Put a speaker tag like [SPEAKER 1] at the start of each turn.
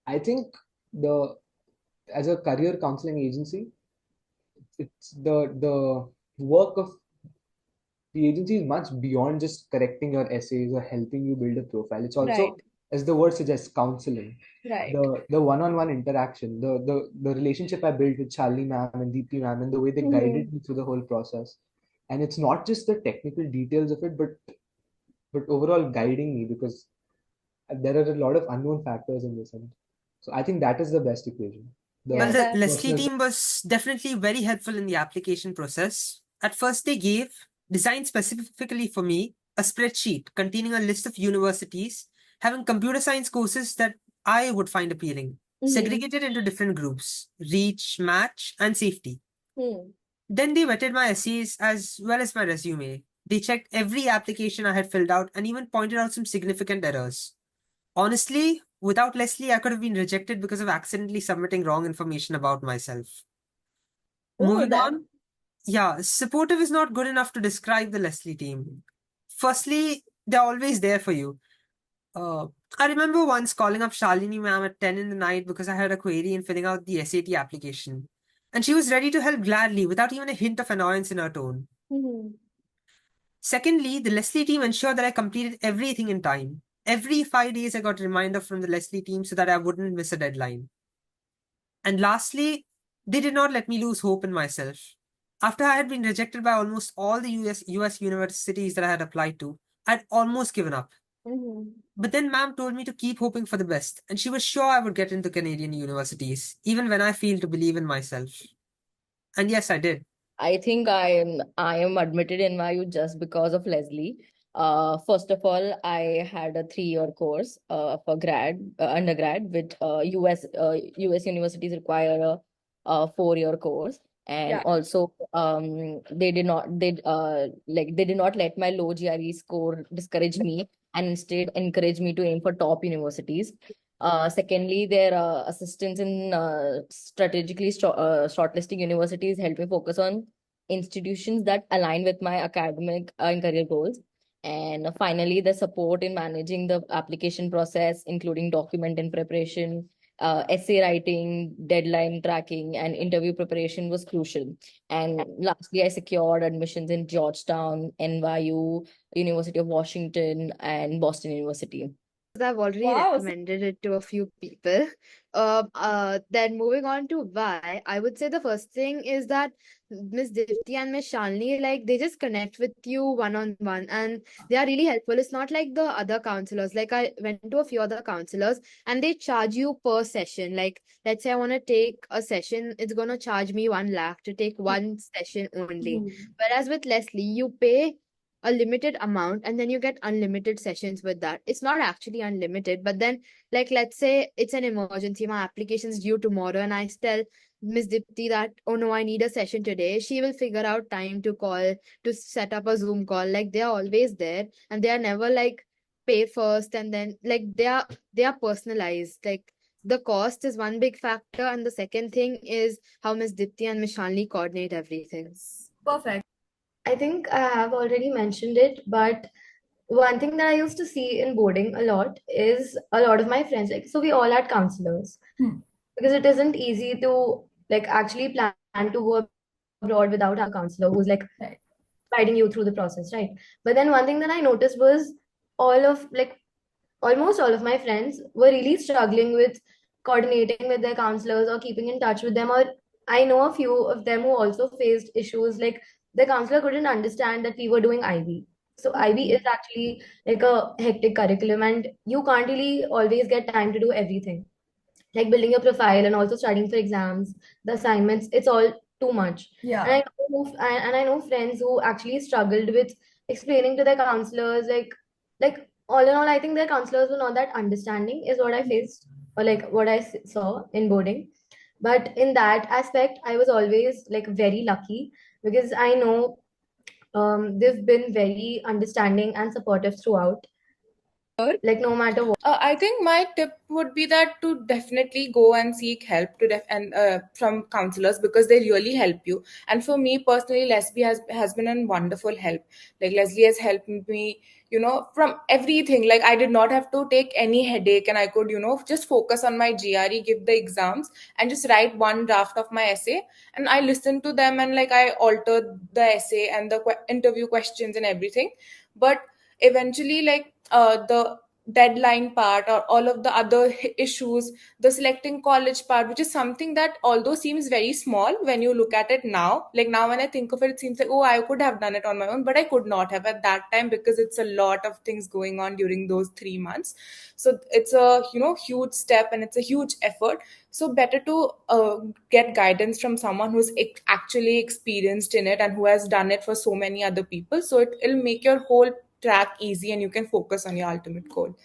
[SPEAKER 1] I think the as a career counseling agency, it's the work of the agency is much beyond just correcting your essays or helping you build a profile. It's
[SPEAKER 2] Right,
[SPEAKER 1] also, as the word suggests, counseling.
[SPEAKER 2] right.
[SPEAKER 1] The one-on-one interaction, the relationship I built with Shalini ma'am and Deepti ma'am, and the way they
[SPEAKER 2] Mhm.
[SPEAKER 1] guided me through the whole process. And it's not just the technical details of it, but overall guiding me, because there are a lot of unknown factors in this. And so I think that is the best equation.
[SPEAKER 3] Well,
[SPEAKER 2] Yeah,
[SPEAKER 1] The
[SPEAKER 3] the
[SPEAKER 2] that.
[SPEAKER 3] Leslie
[SPEAKER 1] personal.
[SPEAKER 3] team was definitely very helpful in the application process. At first, they gave, designed specifically for me, a spreadsheet containing a list of universities having computer science courses that I would find appealing,
[SPEAKER 2] Mhm.
[SPEAKER 3] segregated into different groups: reach, match, and safety.
[SPEAKER 2] Hmm.
[SPEAKER 3] Then they vetted my essays as well as my resume. They checked every application I had filled out and even pointed out some significant errors. Honestly, without Leslie, I could have been rejected because of accidentally submitting wrong information about myself.
[SPEAKER 2] Oh,
[SPEAKER 3] Moving
[SPEAKER 2] that.
[SPEAKER 3] on, yeah, supportive is not good enough to describe the Leslie team. Firstly, they're always there for you. Uh, I remember once calling up Shalini ma'am at 10 in the night because I had a query in filling out the SAT application. And she was ready to help gladly without even a hint of annoyance in her tone.
[SPEAKER 2] Mhm.
[SPEAKER 3] Secondly, the Leslie team ensured that I completed everything in time. Every 5 days, I got a reminder from the Leslie team so that I wouldn't miss a deadline. And lastly, they did not let me lose hope in myself. After I had been rejected by almost all the US universities that I had applied to, I'd almost given up.
[SPEAKER 2] Mhm.
[SPEAKER 3] But then ma'am told me to keep hoping for the best, and she was sure I would get into Canadian universities, even when I failed to believe in myself. And yes, I did.
[SPEAKER 2] I think I am admitted in NYU just because of Leslie. First of all, I had a 3-year course for undergrad, which US universities require a 4-year course, and
[SPEAKER 3] Yeah.
[SPEAKER 2] also they did not let my low GRE score discourage me, and instead encourage me to aim for top universities. Secondly, their assistance in strategically shortlisting universities helped me focus on institutions that align with my academic and career goals. And finally, the support in managing the application process, including document and preparation, essay writing, deadline tracking, and interview preparation was crucial. And lastly, I secured admissions in Georgetown, NYU, University of Washington, and Boston University.
[SPEAKER 4] I've already
[SPEAKER 2] Wow.
[SPEAKER 4] recommended it to a few people. Then moving on to why, I would say the first thing is that Miss Dipti and Miss Shalini, like they just connect with you one on one, and they are really helpful. It's not like the other counselors. Like I went to a few other counselors, and they charge you per session. Like let's say I want to take a session, it's gonna charge me 1 lakh to take one session only.
[SPEAKER 2] Mhm.
[SPEAKER 4] Whereas with Leslie, you pay a limited amount and then you get unlimited sessions with that. It's not actually unlimited, but then like let's say it's an emergency, my application is due tomorrow, and I tell Miss Dipti that, oh no, I need a session today. She will figure out time to call, to set up a Zoom call. Like they are always there, and they are never like pay first and then like they are personalized. Like the cost is one big factor, and the second thing is how Miss Dipti and Miss Shalini coordinate everything.
[SPEAKER 2] Perfect.
[SPEAKER 5] I think I have already mentioned it, but one thing that I used to see in boarding a lot is a lot of my friends, like, so we all had counselors because it isn't easy to like actually plan to go abroad without having a counselor who's like guiding you through the process, right? But then one thing that I noticed was all of like almost all of my friends were really struggling with coordinating with their counselors or keeping in touch with them. Or I know a few of them who also faced issues like the counselor couldn't understand that we were doing IB. So IB is actually like a hectic curriculum, and you can't really always get time to do everything. Like building your profile and also studying for exams, the assignments, it's all too much.
[SPEAKER 2] Yeah.
[SPEAKER 5] And I know friends who actually struggled with explaining to their counselors, like all in all, I think their counselors were not that understanding, is what I faced, or like what I saw in boarding. But in that aspect, I was always like very lucky because I know they've been very understanding and supportive throughout. Like no matter what.
[SPEAKER 6] I think my tip would be that to definitely go and seek help from counselors because they really help you. And for me personally, Leslie has been a wonderful help. Like Leslie has helped me, from everything. Like I did not have to take any headache, and I could, just focus on my GRE, give the exams, and just write one draft of my essay. And I listened to them, and like I altered the essay and the interview questions and everything. But eventually, like the deadline part or all of the other issues, the selecting college part, which is something that although seems very small when you look at it now, like now when I think of it, it seems like, oh, I could have done it on my own, but I could not have at that time because it's a lot of things going on during those 3 months. So it's a huge step, and it's a huge effort. So better to get guidance from someone who's actually experienced in it and who has done it for so many other people, so it'll make your whole track easy and you can focus on your ultimate goal.